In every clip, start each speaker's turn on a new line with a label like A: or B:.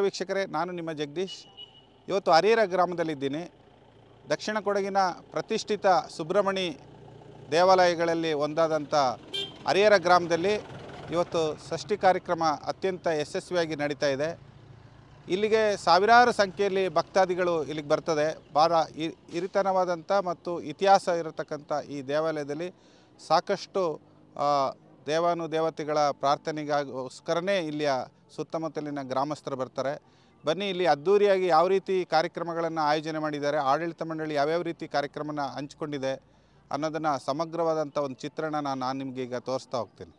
A: ವೀಕ್ಷಕರೇ, ನಾನು ನಿಮ್ಮ ಜಗದೀಶ್. ಇವತ್ತು ಹರಿಹರ ಗ್ರಾಮದಲ್ಲಿದ್ದೀನಿ. ದಕ್ಷಿಣ ಕೊಡಗಿನ ಪ್ರತಿಷ್ಠಿತ ಸುಬ್ರಹ್ಮಣಿ ದೇವಾಲಯಗಳಲ್ಲಿ ಒಂದಾದಂಥ ಹರಿಹರ ಗ್ರಾಮದಲ್ಲಿ ಇವತ್ತು ಷಷ್ಠಿ ಕಾರ್ಯಕ್ರಮ ಅತ್ಯಂತ ಯಶಸ್ವಿಯಾಗಿ ನಡೀತಾ ಇದೆ. ಇಲ್ಲಿಗೆ ಸಾವಿರಾರು ಸಂಖ್ಯೆಯಲ್ಲಿ ಭಕ್ತಾದಿಗಳು ಇಲ್ಲಿಗೆ ಬರ್ತದೆ. ಭಾಳ ಹಿರಿತನವಾದಂಥ ಮತ್ತು ಇತಿಹಾಸ ಇರತಕ್ಕಂಥ ಈ ದೇವಾಲಯದಲ್ಲಿ ಸಾಕಷ್ಟು ದೇವಾನುದೇವತೆಗಳ ಪ್ರಾರ್ಥನೆಗೋಸ್ಕರನೇ ಇಲ್ಲಿಯ ಸುತ್ತಮುತ್ತಲಿನ ಗ್ರಾಮಸ್ಥರು ಬರ್ತಾರೆ. ಬನ್ನಿ, ಇಲ್ಲಿ ಅದ್ಧೂರಿಯಾಗಿ ಯಾವ ರೀತಿ ಕಾರ್ಯಕ್ರಮಗಳನ್ನು ಆಯೋಜನೆ ಮಾಡಿದ್ದಾರೆ, ಆಡಳಿತ ಮಂಡಳಿ ಯಾವ್ಯಾವ ರೀತಿ ಕಾರ್ಯಕ್ರಮನ ಹಂಚ್ಕೊಂಡಿದೆ ಅನ್ನೋದನ್ನು ಸಮಗ್ರವಾದಂಥ ಒಂದು ಚಿತ್ರಣನ ನಾನು ನಿಮಗೆ ಈಗ ತೋರಿಸ್ತಾ ಹೋಗ್ತೀನಿ.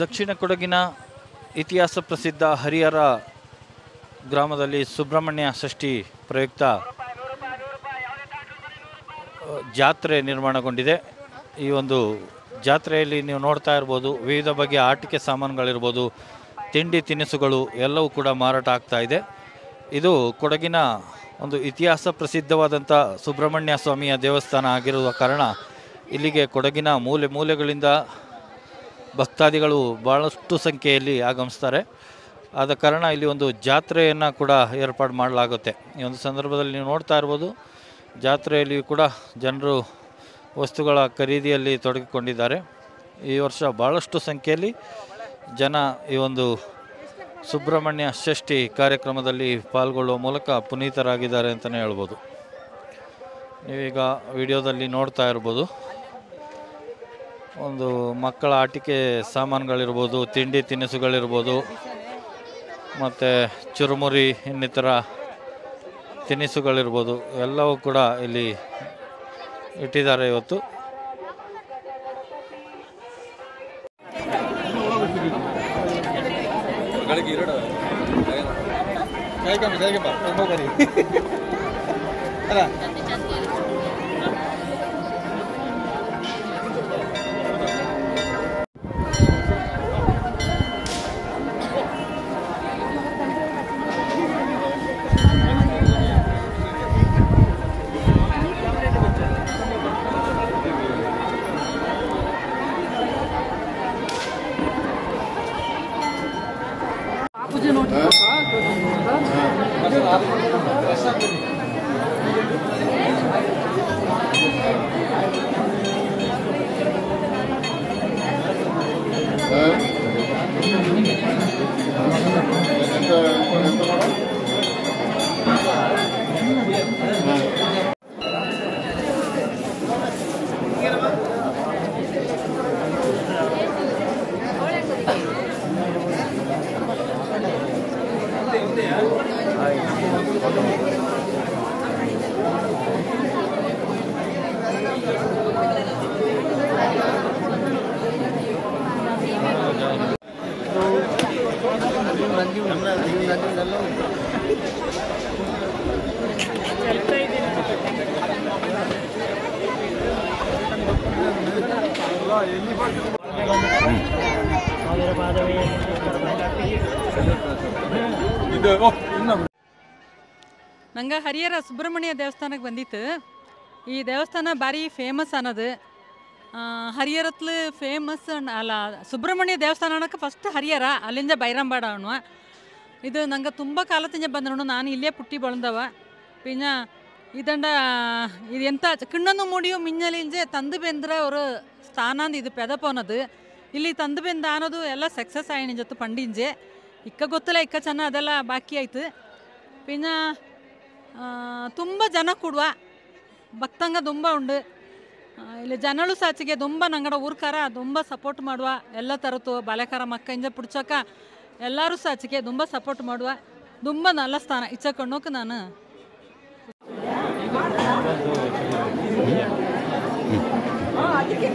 B: ದಕ್ಷಿಣ ಕೊಡಗಿನ ಇತಿಹಾಸ ಪ್ರಸಿದ್ಧ ಹರಿಹರ ಗ್ರಾಮದಲ್ಲಿ ಸುಬ್ರಹ್ಮಣ್ಯ ಷಷ್ಠಿ ಪ್ರಯುಕ್ತ ಜಾತ್ರೆ ನಿರ್ಮಾಣಗೊಂಡಿದೆ. ಈ ಒಂದು ಜಾತ್ರೆಯಲ್ಲಿ ನೀವು ನೋಡ್ತಾ ಇರ್ಬೋದು, ವಿವಿಧ ಬಗೆಯ ಆಟಿಕೆ ಸಾಮಾನುಗಳಿರ್ಬೋದು, ತಿಂಡಿ ತಿನಿಸುಗಳು ಎಲ್ಲವೂ ಕೂಡ ಮಾರಾಟ ಆಗ್ತಾ ಇದೆ. ಇದು ಕೊಡಗಿನ ಒಂದು ಇತಿಹಾಸ ಪ್ರಸಿದ್ಧವಾದಂಥ ಸುಬ್ರಹ್ಮಣ್ಯ ಸ್ವಾಮಿಯ ದೇವಸ್ಥಾನ ಆಗಿರುವ ಕಾರಣ ಇಲ್ಲಿಗೆ ಕೊಡಗಿನ ಮೂಲೆ ಮೂಲೆಗಳಿಂದ ಭಕ್ತಾದಿಗಳು ಭಾಳಷ್ಟು ಸಂಖ್ಯೆಯಲ್ಲಿ ಆಗಮಿಸ್ತಾರೆ. ಆದ ಕಾರಣ ಇಲ್ಲಿ ಒಂದು ಜಾತ್ರೆಯನ್ನು ಕೂಡ ಏರ್ಪಾಡು ಮಾಡಲಾಗುತ್ತೆ. ಈ ಒಂದು ಸಂದರ್ಭದಲ್ಲಿ ನೀವು ನೋಡ್ತಾ ಇರ್ಬೋದು, ಜಾತ್ರೆಯಲ್ಲಿ ಕೂಡ ಜನರು ವಸ್ತುಗಳ ಖರೀದಿಯಲ್ಲಿ ತೊಡಗಿಕೊಂಡಿದ್ದಾರೆ. ಈ ವರ್ಷ ಭಾಳಷ್ಟು ಸಂಖ್ಯೆಯಲ್ಲಿ ಜನ ಈ ಒಂದು ಸುಬ್ರಹ್ಮಣ್ಯ ಷಷ್ಠಿ ಕಾರ್ಯಕ್ರಮದಲ್ಲಿ ಪಾಲ್ಗೊಳ್ಳುವ ಮೂಲಕ ಪುನೀತರಾಗಿದ್ದಾರೆ ಅಂತಲೇ ಹೇಳ್ಬೋದು. ನೀವೀಗ ವಿಡಿಯೋದಲ್ಲಿ ನೋಡ್ತಾ ಇರ್ಬೋದು, ಒಂದು ಮಕ್ಕಳ ಆಟಿಕೆ ಸಾಮಾನುಗಳಿರ್ಬೋದು, ತಿಂಡಿ ತಿನಿಸುಗಳಿರ್ಬೋದು, ಮತ್ತು ಚುರುಮುರಿ ಇನ್ನಿತರ ತಿನಿಸುಗಳಿರ್ಬೋದು ಎಲ್ಲವೂ ಕೂಡ ಇಲ್ಲಿ ಇಟ್ಟಿದ್ದಾರೆ ಇವತ್ತು.
C: ನಂಗೆ ಹರಿಹರ ಸುಬ್ರಹ್ಮಣ್ಯ ದೇವಸ್ಥಾನಕ್ಕೆ ಬಂದಿತ್ತು. ಈ ದೇವಸ್ಥಾನ ಭಾರಿ ಫೇಮಸ್ ಅನ್ನೋದು. ಹರಿಹರತ್ಲು ಫೇಮಸ್ ಅಲ್ಲ, ಸುಬ್ರಹ್ಮಣ್ಯ ದೇವಸ್ಥಾನ ಅನ್ನೋಕ್ಕೆ ಫಸ್ಟ್ ಹರಿಹರ, ಅಲ್ಲಿಂದ ಬೈರಂಬಾಡ ಅನ್ನುವ. ಇದು ನಂಗೆ ತುಂಬ ಕಾಲದಿಂದ ಬಂದ್ರು, ನಾನು ಇಲ್ಲೇ ಪುಟ್ಟಿ ಬಳಂದವ. ಪಿನ್ನ ಇದಂಡ ಇದು ಎಂತ ಕಿಣ್ಣನ್ನು ಮುಡಿಯೋ ಮಿಂಜಲಿಂಜೆ ತಂದು ಬೆಂದ್ರೆ ಅವರು ಸ್ಥಾನ ಇದು ಪೆದಪ ಅನ್ನೋದು. ಇಲ್ಲಿ ತಂದು ಬೆಂದ ಅನ್ನೋದು ಎಲ್ಲ ಸಕ್ಸಸ್ ಆಯ್ನ ಜೊತೆ ಪಂಡಿಂಜೆ ಇಕ್ಕ ಗೊತ್ತಿಲ್ಲ, ಇಕ್ಕ ಚೆನ್ನ ಅದೆಲ್ಲ ಬಾಕಿ ಆಯ್ತು. ಪಿನ್ನ ತುಂಬ ಜನ ಕೂಡುವ ಭಕ್ತಂಗ ತುಂಬ ಉಂಡು. ಇಲ್ಲಿ ಜನಳು ಸಾಚಿಗೆ ತುಂಬ ನಂಗಡ ಊರ್ಕಾರ ತುಂಬ ಸಪೋರ್ಟ್ ಮಾಡುವ, ಎಲ್ಲ ಥರದ್ದು ಬಾಲೆಕಾರ ಮಕ್ಕ ಇಂಜ ಪುಡ್ಸೋಕ ಎಲ್ಲರೂ ಸಾಚಿಗೆ ತುಂಬ ಸಪೋರ್ಟ್ ಮಾಡುವ. ತುಂಬ ನಲ್ಲ ಸ್ಥಾನ ಇಚ್ಚಕೊಂಡೋಕೆ ನಾನು ಅದಕ್ಕೆ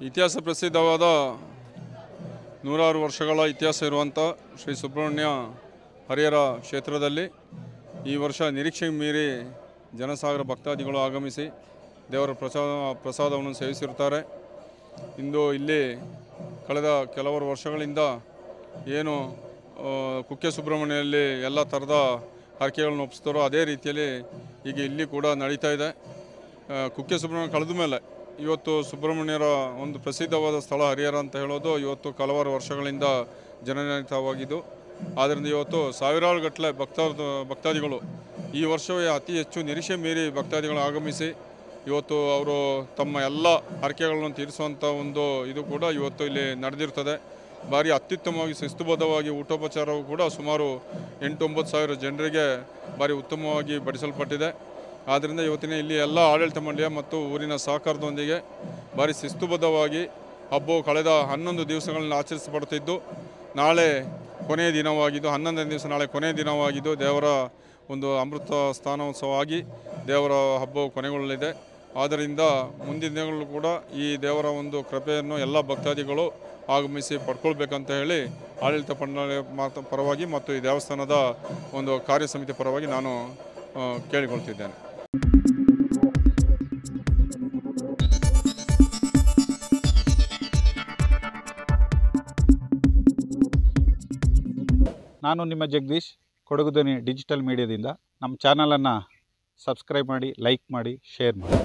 D: ಇತಿಹಾಸ ಪ್ರಸಿದ್ಧವಾದ ನೂರಾರು ವರ್ಷಗಳ ಇತಿಹಾಸ ಇರುವಂಥ ಶ್ರೀ ಸುಬ್ರಹ್ಮಣ್ಯ ಹರಿಹರ ಕ್ಷೇತ್ರದಲ್ಲಿ ಈ ವರ್ಷ ನಿರೀಕ್ಷೆಗೆ ಮೀರಿ ಜನಸಾಗರ ಭಕ್ತಾದಿಗಳು ಆಗಮಿಸಿ ದೇವರ ಪ್ರಸಾದವನ್ನು ಸೇವಿಸಿರುತ್ತಾರೆ. ಇಂದು ಇಲ್ಲಿ ಕಳೆದ ಕೆಲವರು ವರ್ಷಗಳಿಂದ ಏನು ಕುಕ್ಕೆ ಸುಬ್ರಹ್ಮಣ್ಯಲ್ಲಿ ಎಲ್ಲ ಥರದ ಹರಕೆಗಳನ್ನು ಒಪ್ಪಿಸ್ತಾರೋ ಅದೇ ರೀತಿಯಲ್ಲಿ ಈಗ ಇಲ್ಲಿ ಕೂಡ ನಡೀತಾ ಇದೆ. ಕುಕ್ಕೆ ಸುಬ್ರಹ್ಮಣ್ಯ ಕಳೆದ ಮೇಲೆ ಇವತ್ತು ಸುಬ್ರಹ್ಮಣ್ಯರ ಒಂದು ಪ್ರಸಿದ್ಧವಾದ ಸ್ಥಳ ಹರಿಹರ ಅಂತ ಹೇಳೋದು ಇವತ್ತು ಹಲವಾರು ವರ್ಷಗಳಿಂದ ಜನನಿರಿತವಾಗಿದ್ದು, ಆದ್ದರಿಂದ ಇವತ್ತು ಸಾವಿರಾರು ಗಟ್ಟಲೆ ಭಕ್ತಾದಿಗಳು ಈ ವರ್ಷವೇ ಅತಿ ಹೆಚ್ಚು ನಿರೀಕ್ಷೆ ಮೀರಿ ಭಕ್ತಾದಿಗಳು ಆಗಮಿಸಿ ಇವತ್ತು ಅವರು ತಮ್ಮ ಎಲ್ಲ ಹರಕೆಗಳನ್ನು ತೀರಿಸುವಂಥ ಒಂದು ಇದು ಕೂಡ ಇವತ್ತು ಇಲ್ಲಿ ನಡೆದಿರ್ತದೆ. ಭಾರಿ ಅತ್ಯುತ್ತಮವಾಗಿ ಶಿಸ್ತುಬದ್ಧವಾಗಿ ಊಟೋಪಚಾರವು ಕೂಡ ಸುಮಾರು 8-9 ಸಾವಿರ ಜನರಿಗೆ ಭಾರಿ ಉತ್ತಮವಾಗಿ ಬಡಿಸಲ್ಪಟ್ಟಿದೆ. ಆದ್ದರಿಂದ ಇವತ್ತಿನ ಇಲ್ಲಿ ಎಲ್ಲ ಆಡಳಿತ ಮಂಡಳಿಯ ಮತ್ತು ಊರಿನ ಸಹಕಾರದೊಂದಿಗೆ ಭಾರಿ ಶಿಸ್ತುಬದ್ಧವಾಗಿ ಹಬ್ಬವು ಕಳೆದ 11 ದಿವಸಗಳನ್ನು ಆಚರಿಸಲ್ಪಡುತ್ತಿದ್ದು, ನಾಳೆ ಕೊನೆಯ ದಿನವಾಗಿದ್ದು 11ನೇ ದಿವಸ ನಾಳೆ ಕೊನೆಯ ದಿನವಾಗಿದ್ದು ದೇವರ ಒಂದು ಅಮೃತ ಸ್ಥಾನೋತ್ಸವವಾಗಿ ದೇವರ ಹಬ್ಬವು ಕೊನೆಗೊಳ್ಳಲಿದೆ. ಆದ್ದರಿಂದ ಮುಂದಿನ ದಿನಗಳಲ್ಲೂ ಕೂಡ ಈ ದೇವರ ಒಂದು ಕೃಪೆಯನ್ನು ಎಲ್ಲ ಭಕ್ತಾದಿಗಳು ಆಗಮಿಸಿ ಪಡ್ಕೊಳ್ಬೇಕಂತ ಹೇಳಿ ಆಡಳಿತ ಮಂಡಳಿ ಪರವಾಗಿ ಮತ್ತು ಈ ದೇವಸ್ಥಾನದ ಒಂದು ಕಾರ್ಯ ಸಮಿತಿ ಪರವಾಗಿ ನಾನು ಕೇಳಿಕೊಳ್ತಿದ್ದೇನೆ.
A: ನಾನು ನಿಮ್ಮ ಜಗದೀಶ್, ಕೊಡಗು ಧ್ವನಿ ಡಿಜಿಟಲ್ ಮೀಡಿಯಾದಿಂದ. ನಮ್ಮ ಚಾನಲನ್ನು ಸಬ್ಸ್ಕ್ರೈಬ್ ಮಾಡಿ, ಲೈಕ್ ಮಾಡಿ, ಶೇರ್ ಮಾಡಿ.